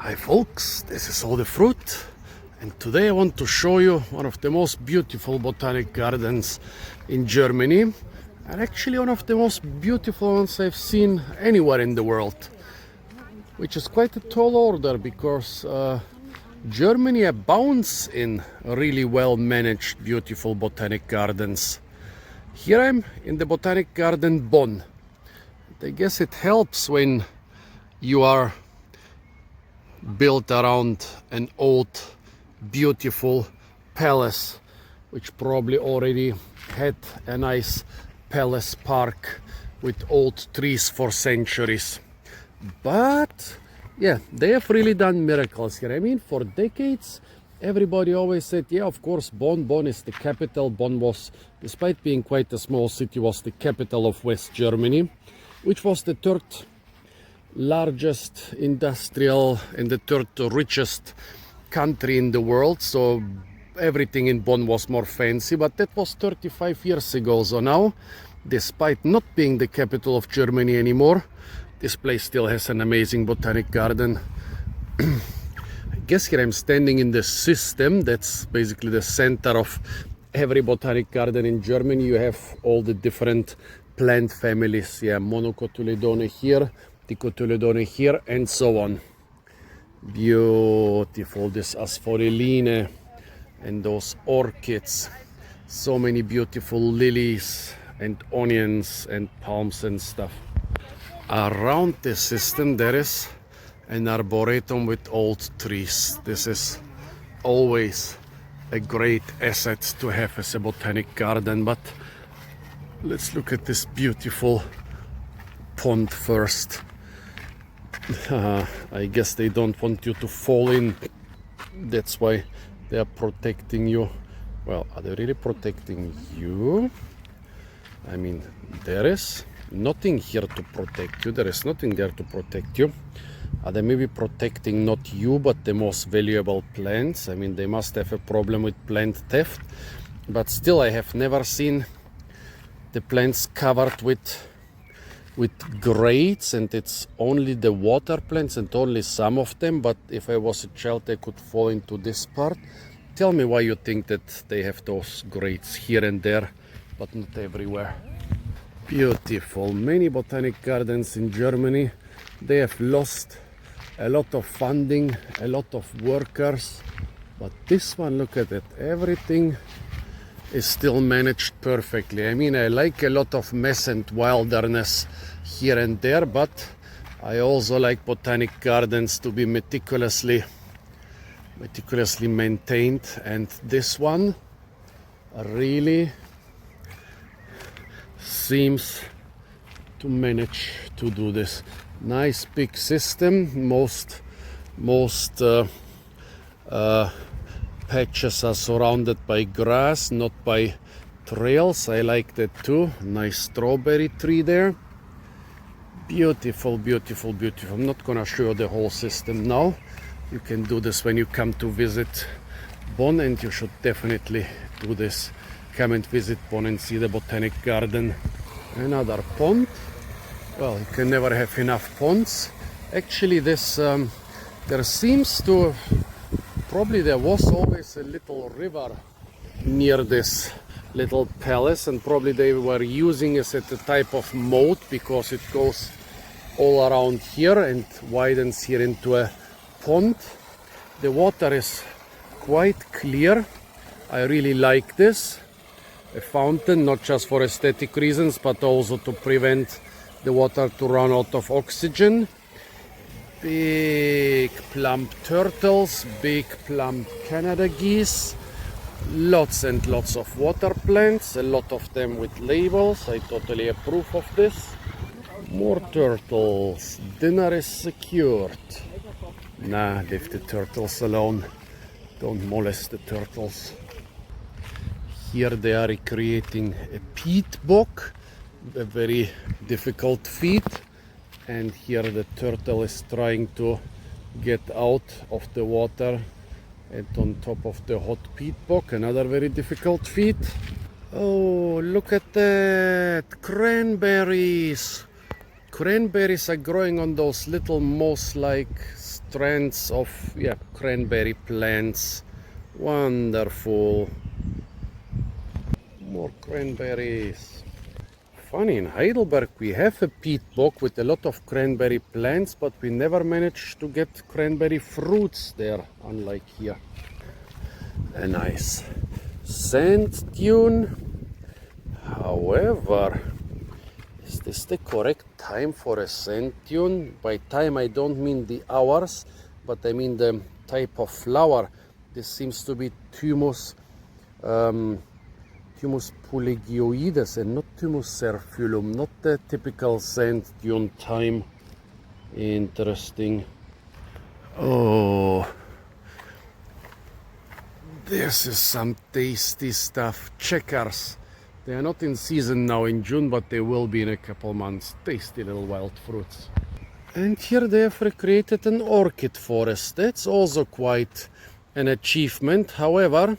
Hi folks, this is All the Fruit, and today I want to show you one of the most beautiful botanic gardens in Germany, and actually one of the most beautiful ones I've seen anywhere in the world, which is quite a tall order because Germany abounds in really well managed beautiful botanic gardens. Here I'm in the Botanic Garden Bonn. I guess it helps when you are built around an old beautiful palace, which probably already had a nice palace park with old trees for centuries. But yeah, they have really done miracles here. I mean, for decades everybody always said, yeah, of course, Bonn is the capital. Bonn was, despite being quite a small city, was the capital of West Germany, which was the third largest industrial and the third richest country in the world. So everything in Bonn was more fancy, but that was 35 years ago. So now, despite not being the capital of Germany anymore, this place still has an amazing botanic garden. I guess here I'm standing in the system. That's basically the center of every botanic garden in Germany. You have all the different plant families. Yeah, Monocotyledone here, Dicotyledone here, and so on. Beautiful, this asphoreline and those orchids. So many beautiful lilies and onions and palms and stuff. Around this system there is an arboretum with old trees. This is always a great asset to have as a botanic garden. But let's look at this beautiful pond first. I guess they don't want you to fall in. That's why they are protecting you. Well, are they really protecting you? I mean, there is nothing here to protect you. There is nothing there to protect you. Are they maybe protecting not you, but the most valuable plants? I mean, they must have a problem with plant theft. But still, I have never seen the plants covered with grates, and it's only the water plants and only some of them. But if I was a child, I could fall into this part. Tell me why you think that they have those grates here and there, but not everywhere. Beautiful. Many botanic gardens in Germany, they have lost a lot of funding, a lot of workers, but this one, look at it, everything is still managed perfectly. I mean, I like a lot of mess and wilderness here and there, but I also like botanic gardens to be meticulously maintained, and this one really seems to manage to do this. Nice big system. Most patches are surrounded by grass, not by trails. I like that too. Nice strawberry tree there. Beautiful, beautiful, beautiful. I'm not gonna show you the whole system now. You can do this when you come to visit Bonn, and you should definitely do this. Come and visit Bonn and see the botanic garden. Another pond. Well, you can never have enough ponds. Actually, this there seems to, probably there was always a little river near this little palace, and probably they were using it as a type of moat because it goes all around here and widens here into a pond. The water is quite clear. I really like this. A fountain, not just for aesthetic reasons, but also to prevent the water to run out of oxygen. Big plump turtles, big plump Canada geese, lots and lots of water plants, a lot of them with labels. I totally approve of this. More turtles. Dinner is secured. Nah, leave the turtles alone. Don't molest the turtles. Here they are recreating a peat bog, a very difficult feat. And here the turtle is trying to get out of the water and on top of the hot peat bog, another very difficult feat. Oh, look at that! Cranberries! cranberries are growing on those little moss-like strands of cranberry plants. Wonderful. More cranberries. Funny, in Heidelberg we have a peat bog with a lot of cranberry plants, but we never managed to get cranberry fruits there, unlike here. A nice sand dune. However, is this the correct time for a sand dune? By time I don't mean the hours, but I mean the type of flower. This seems to be Thymus pulegioides and not Thymus serfulum, not the typical sand dune time. Interesting. Oh, this is some tasty stuff. Checkers. They are not in season now in June, but they will be in a couple months. Tasty little wild fruits. And here they have recreated an orchid forest. That's also quite an achievement. However,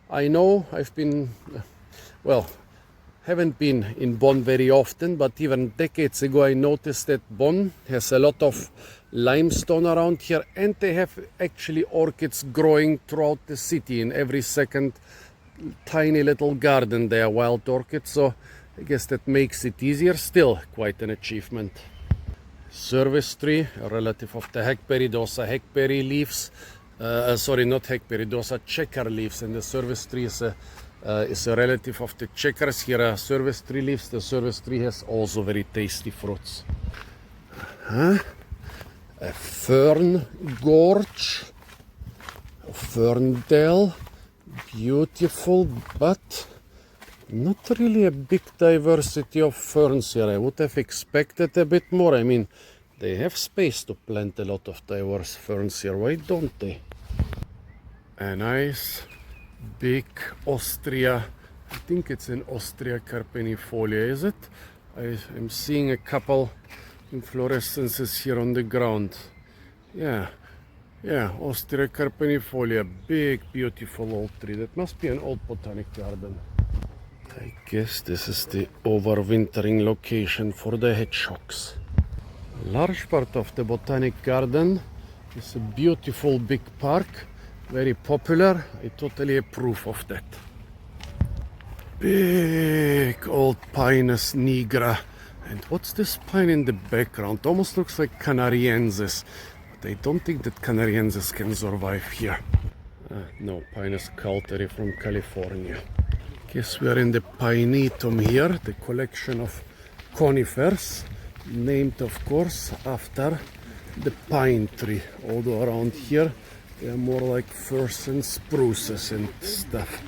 I know I've been, haven't been in Bonn very often, but even decades ago I noticed that Bonn has a lot of limestone around here, and they have actually orchids growing throughout the city. In every second tiny little garden there, wild orchids, so I guess that makes it easier. Still quite an achievement. Service tree, a relative of the hackberry. Those are hackberry leaves. Sorry, not hackberry, those are checker leaves, and the service tree is a relative of the checkers. Here are service tree leaves. The service tree has also very tasty fruits. A fern gorge, a fern dell. Beautiful, but not really a big diversity of ferns here. I would have expected a bit more. I mean, they have space to plant a lot of diverse ferns here. Why don't they? A nice big Austria. I think it's an Austria carpenifolia, is it? I'm seeing a couple inflorescences here on the ground. Yeah, Austria carpenifolia, big, beautiful old tree. That must be an old botanic garden. I guess this is the overwintering location for the hedgehogs. A large part of the botanic garden is a beautiful big park, very popular. I totally approve of that. Big old Pinus nigra. And what's this pine in the background? Almost looks like Canariensis. I don't think that Canariensis can survive here. No, Pinus coulteri from California. Guess we are in the Pinetum here, the collection of conifers, named of course after the pine tree. Although around here they are more like firs and spruces and stuff.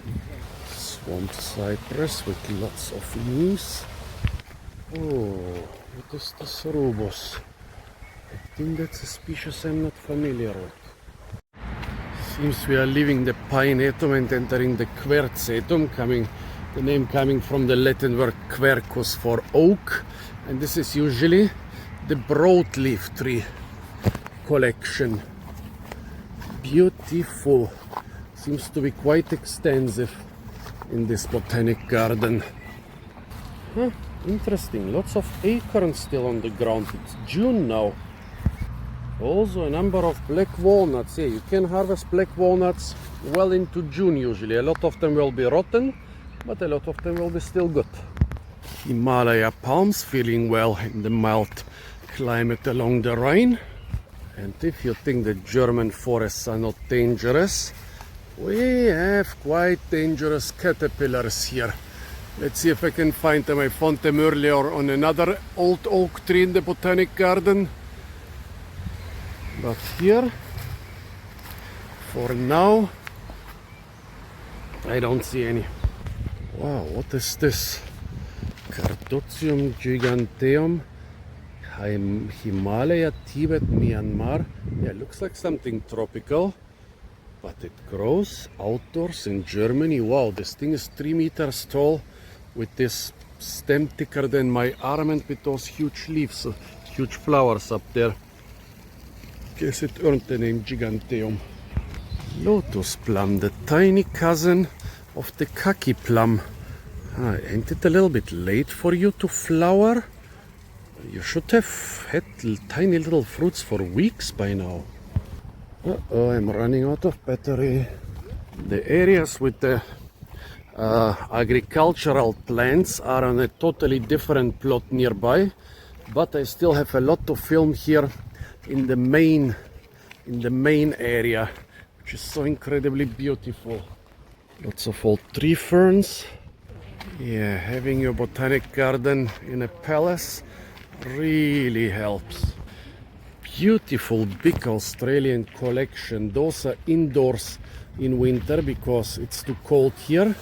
Swamp cypress with lots of leaves. Oh, what is this rubus? I think that's a species I'm not familiar with. Seems we are leaving the Pinetum and entering the Quercetum, the name coming from the Latin word quercus for oak, and this is usually the broadleaf tree collection. Beautiful. Seems to be quite extensive in this botanic garden. Interesting. Lots of acorns still on the ground. It's June now. Also a number of black walnuts. Yeah, you can harvest black walnuts well into June usually. A lot of them will be rotten, but a lot of them will be still good. Himalaya palms feeling well in the mild climate along the Rhine. And if you think the German forests are not dangerous, we have quite dangerous caterpillars here. Let's see if I can find them. I found them earlier on another old oak tree in the botanic garden. But here, for now, I don't see any. Wow, what is this? Cardotium giganteum, Himalaya, Tibet, Myanmar. Yeah, looks like something tropical, but it grows outdoors in Germany. Wow, this thing is 3 meters tall with this stem thicker than my arm and with those huge leaves, huge flowers up there. Guess it earned the name Giganteum. Lotus plum, the tiny cousin of the kaki plum. Ain't it a little bit late for you to flower? You should have had tiny little fruits for weeks by now. Uh-oh, I'm running out of battery. The areas with the agricultural plants are on a totally different plot nearby, but I still have a lot to film here in the main area, which is so incredibly beautiful. Lots of old tree ferns. Yeah, having your botanic garden in a palace really helps. Beautiful big Australian collection. Those are indoors in winter because it's too cold here,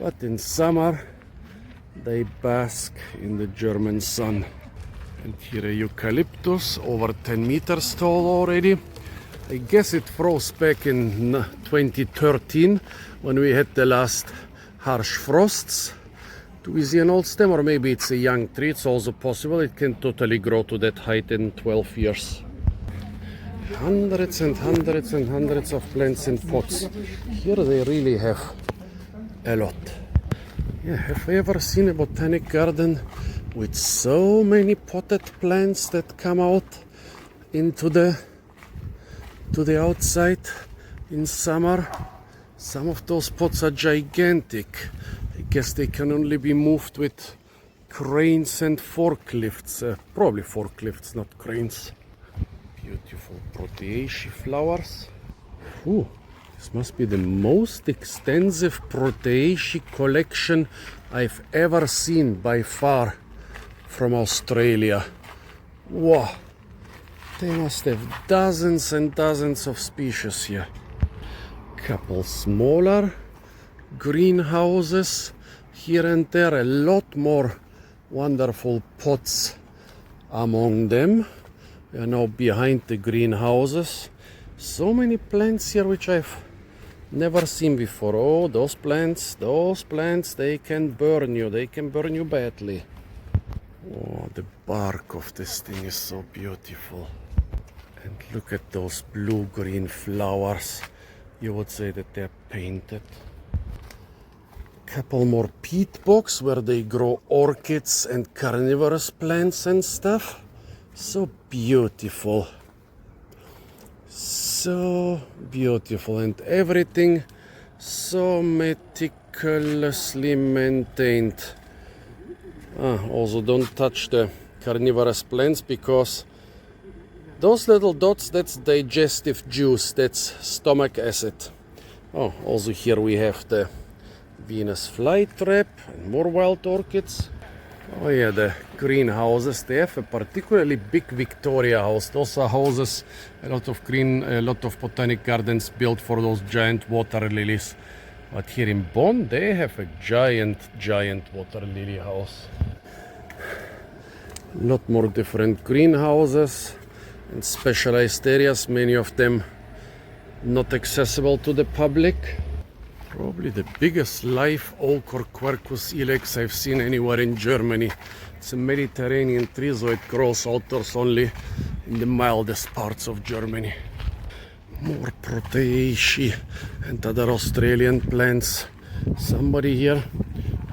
but in summer they bask in the German sun. And here a eucalyptus, over 10 meters tall already. I guess it froze back in 2013 when we had the last harsh frosts. Do we see an old stem, or maybe it's a young tree? It's also possible. It can totally grow to that height in 12 years. Hundreds and hundreds and hundreds of plants in pots. Here they really have a lot. Yeah, have you ever seen a botanic garden with so many potted plants that come out into the outside in summer? Some of those pots are gigantic. I guess they can only be moved with cranes and forklifts. Probably forklifts, not cranes. Beautiful proteaceae flowers. Ooh, this must be the most extensive proteaceae collection I've ever seen by far from Australia. Wow, they must have dozens and dozens of species here. Couple smaller greenhouses here and there, a lot more wonderful pots among them. We are now behind the greenhouses. So many plants here which I've never seen before. Oh, those plants, they can burn you badly. Oh, the bark of this thing is so beautiful. And look at those blue-green flowers. You would say that they're painted. Couple more peat bogs where they grow orchids and carnivorous plants and stuff. So beautiful. So beautiful, and everything so meticulously maintained. Also don't touch the carnivorous plants because those little dots, that's digestive juice, that's stomach acid. Oh, also here we have the Venus flytrap and more wild orchids. Oh yeah, the greenhouses. They have a particularly big Victoria house. Those are houses, a lot of botanic gardens built for those giant water lilies. But here in Bonn, they have a giant water lily house. A lot more different greenhouses and specialized areas, many of them not accessible to the public. Probably the biggest live oak or Quercus ilex I've seen anywhere in Germany. It's a Mediterranean tree, so it grows outdoors only in the mildest parts of Germany. More proteaceae and other Australian plants. Somebody here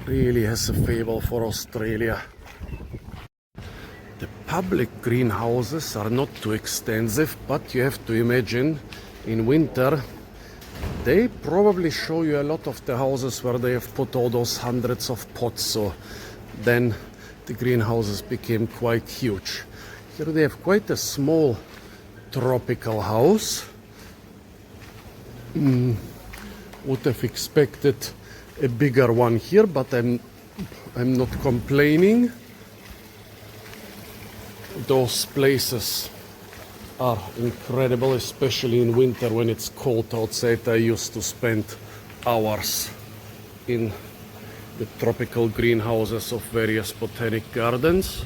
really has a fable for Australia. The public greenhouses are not too extensive, but you have to imagine in winter they probably show you a lot of the houses where they have put all those hundreds of pots, so then the greenhouses became quite huge. Here they have quite a small tropical house. Would have expected a bigger one here, but I'm not complaining. Those places are incredible, especially in winter when it's cold outside. I used to spend hours in the tropical greenhouses of various botanic gardens.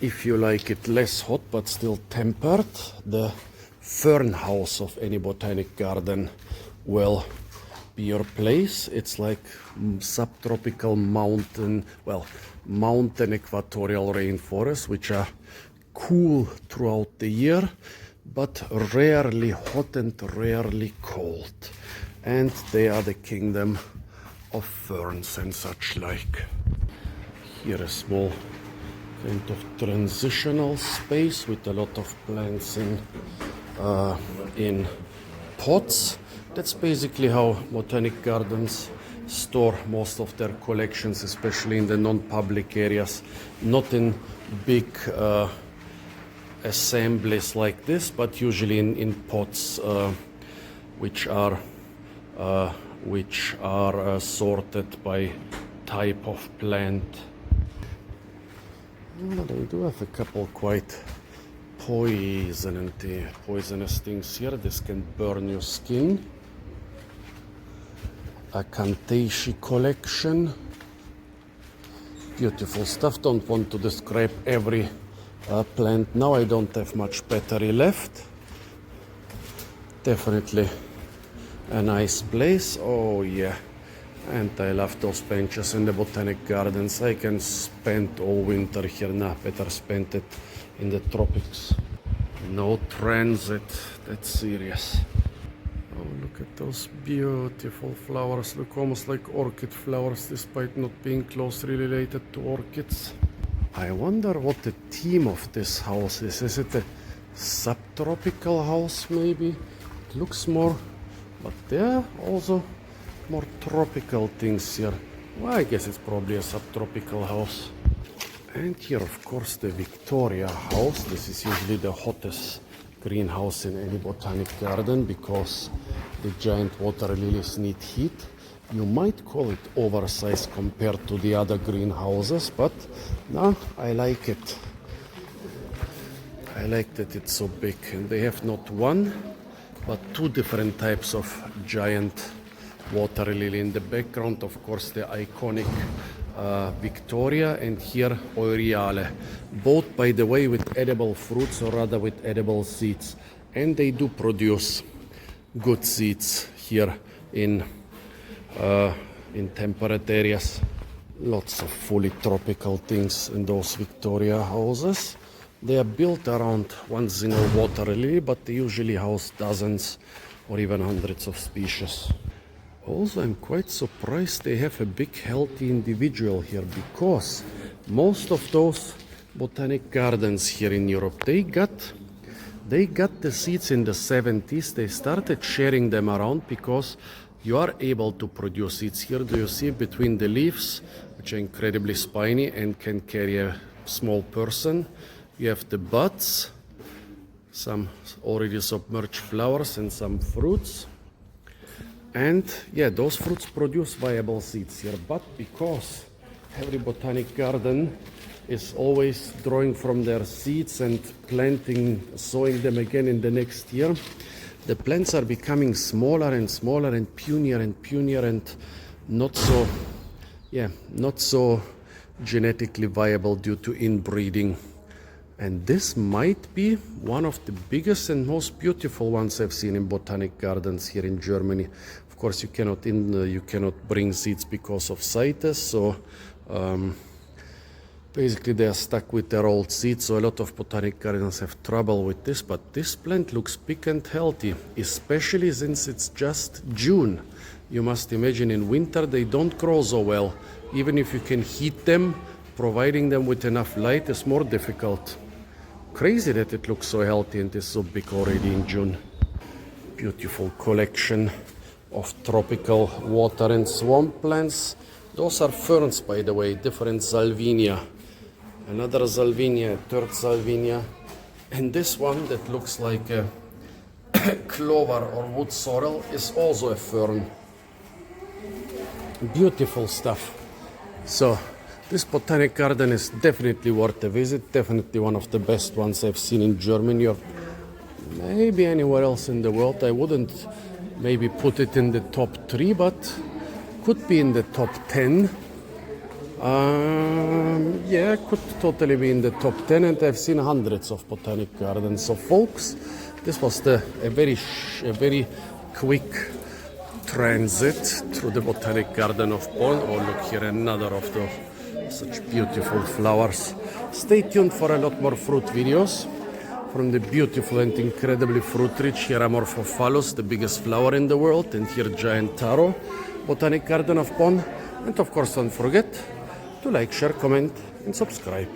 If you like it less hot but still tempered, the fern house of any botanic garden will be your place. It's like subtropical mountain equatorial rainforests, which are cool throughout the year, but rarely hot and rarely cold. And they are the kingdom of ferns and such like. Here a small kind of transitional space with a lot of plants in pots. That's basically how botanic gardens store most of their collections, especially in the non-public areas, not in big assemblies like this, but usually in pots which are sorted by type of plant. They do have a couple quite poisonous things here. This can burn your skin. A Acanthacea collection. Beautiful stuff. Don't want to describe every plant now. I don't have much battery left. Definitely a nice place. Oh yeah. And I love those benches in the botanic gardens. I can spend all winter here. Nah, better spend it in the tropics. No transit. That's serious. Oh, look at those beautiful flowers. Look almost like orchid flowers, despite not being closely related to orchids. I wonder what the theme of this house is. Is it a subtropical house maybe? It looks more, but there are also more tropical things here. Well, I guess it's probably a subtropical house. And here, of course, the Victoria house. This is usually the hottest greenhouse in any botanic garden because the giant water lilies need heat. You might call it oversized compared to the other greenhouses, but no, I like it. I like that it's so big. And they have not one, but two different types of giant water lily. In the background, of course, the iconic Victoria, and here Euryale, both, by the way, with edible fruits, or rather with edible seeds, and they do produce good seeds here in temperate areas. Lots of fully tropical things in those Victoria houses. They are built around one single water lily, but they usually house dozens or even hundreds of species. Also, I'm quite surprised they have a big healthy individual here, because most of those botanic gardens here in Europe, they got the seeds in the 70s. They started sharing them around because you are able to produce seeds. Here, do you see between the leaves, which are incredibly spiny and can carry a small person? You have the buds, some already submerged flowers, and some fruits. And yeah, those fruits produce viable seeds here. But because every botanic garden is always drawing from their seeds and planting, sowing them again in the next year, the plants are becoming smaller and smaller and punier and not so genetically viable due to inbreeding. And this might be one of the biggest and most beautiful ones I've seen in botanic gardens here in Germany. Of course, you cannot bring seeds because of CITES, so basically they are stuck with their old seeds. So a lot of botanic gardens have trouble with this, but this plant looks big and healthy, especially since it's just June. You must imagine in winter they don't grow so well. Even if you can heat them, providing them with enough light is more difficult. Crazy that it looks so healthy and is so big already in June. Beautiful collection of tropical water and swamp plants. Those are ferns, by the way, different Salvinia. Another Salvinia, a third Salvinia. And this one that looks like a clover or wood sorrel is also a fern. Beautiful stuff. So this botanic garden is definitely worth a visit, definitely one of the best ones I've seen in Germany or maybe anywhere else in the world. I wouldn't maybe put it in the top 3, but could be in the top 10. Yeah, could totally be in the top 10, and I've seen hundreds of botanic gardens. So folks, this was a very quick transit through the botanic garden of Bonn. Oh, look here, another of those. Such beautiful flowers. Stay tuned for a lot more fruit videos from the beautiful and incredibly fruit-rich here Amorphophallus, the biggest flower in the world, and here giant taro, botanic garden of Bonn. And of course, don't forget to like, share, comment, and subscribe.